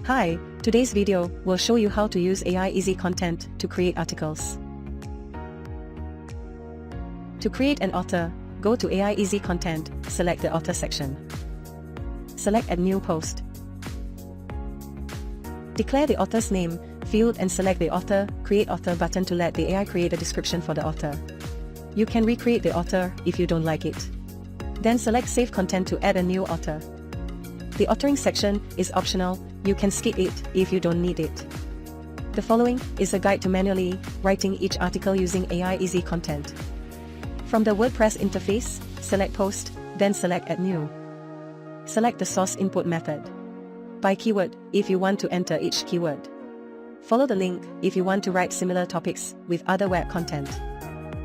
Hi, today's video will show you how to use AI Easy Content to create articles. To create an author, go to AI Easy Content, select the author section. Select Add New Post. Declare the author's name, field and select the Author, Create Author button to let the AI create a description for the author. You can recreate the author if you don't like it. Then select Save Content to add a new author. The authoring section is optional, you can skip it if you don't need it. The following is a guide to manually writing each article using AI Easy Content. From the WordPress interface, select Post, then select Add New. Select the source input method. By keyword, if you want to enter each keyword. Follow the link if you want to write similar topics with other web content.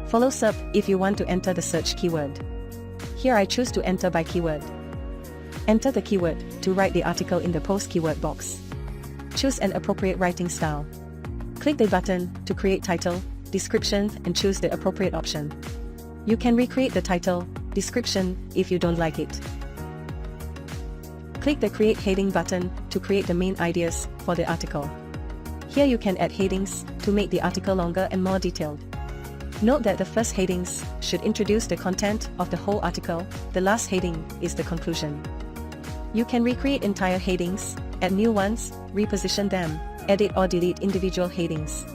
Follow SERP if you want to enter the search keyword. Here I choose to enter by keyword. Enter the keyword to write the article in the post keyword box. Choose an appropriate writing style. Click the button to create title, description and choose the appropriate option. You can recreate the title, description if you don't like it. Click the Create Heading button to create the main ideas for the article. Here you can add headings to make the article longer and more detailed. Note that the first headings should introduce the content of the whole article, the last heading is the conclusion. You can recreate entire headings, add new ones, reposition them, edit or delete individual headings.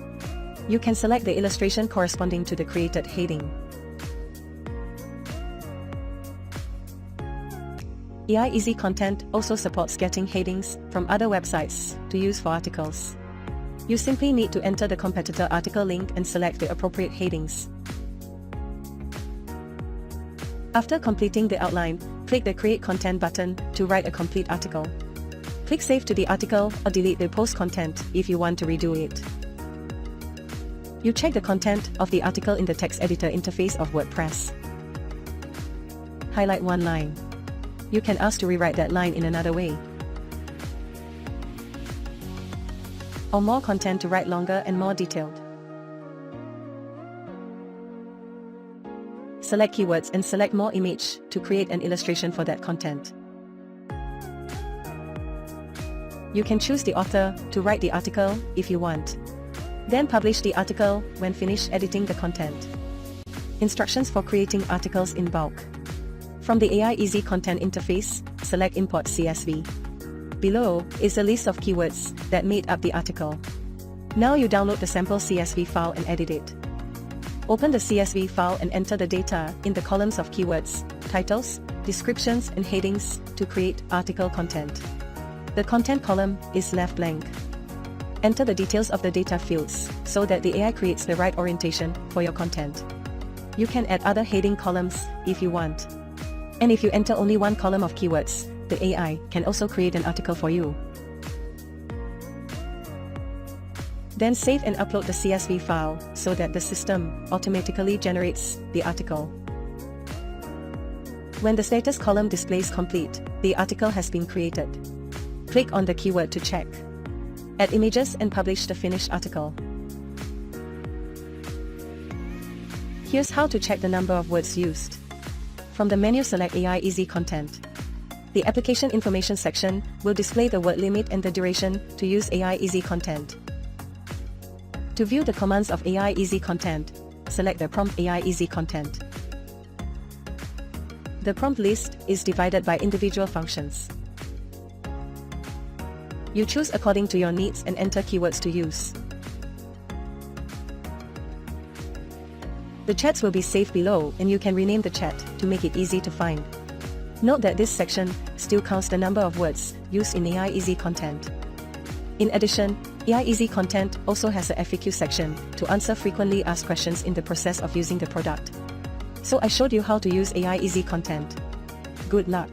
You can select the illustration corresponding to the created heading. AI Easy Content also supports getting headings from other websites to use for articles. You simply need to enter the competitor article link and select the appropriate headings. After completing the outline, click the Create Content button to write a complete article. Click Save to the article or delete the post content if you want to redo it. You check the content of the article in the text editor interface of WordPress. Highlight one line. You can ask to rewrite that line in another way. Or more content to write longer and more detailed. Select keywords and select more image to create an illustration for that content. You can choose the author to write the article if you want. Then publish the article when finished editing the content. Instructions for creating articles in bulk. From the AI Easy Content interface, select Import CSV. Below is a list of keywords that made up the article. Now you download the sample CSV file and edit it. Open the CSV file and enter the data in the columns of keywords, titles, descriptions and headings to create article content. The content column is left blank. Enter the details of the data fields so that the AI creates the right orientation for your content. You can add other heading columns if you want. And if you enter only one column of keywords, the AI can also create an article for you. Then save and upload the CSV file so that the system automatically generates the article. When the status column displays complete, the article has been created. Click on the keyword to check. Add images and publish the finished article. Here's how to check the number of words used. From the menu, select AI Easy Content. The application information section will display the word limit and the duration to use AI Easy Content. To view the commands of AI Easy Content, select the prompt AI Easy Content. The prompt list is divided by individual functions. You choose according to your needs and enter keywords to use. The chats will be saved below and you can rename the chat to make it easy to find. Note that this section still counts the number of words used in AI Easy Content. In addition, AI Easy Content also has a FAQ section to answer frequently asked questions in the process of using the product. So I showed you how to use AI Easy Content. Good luck!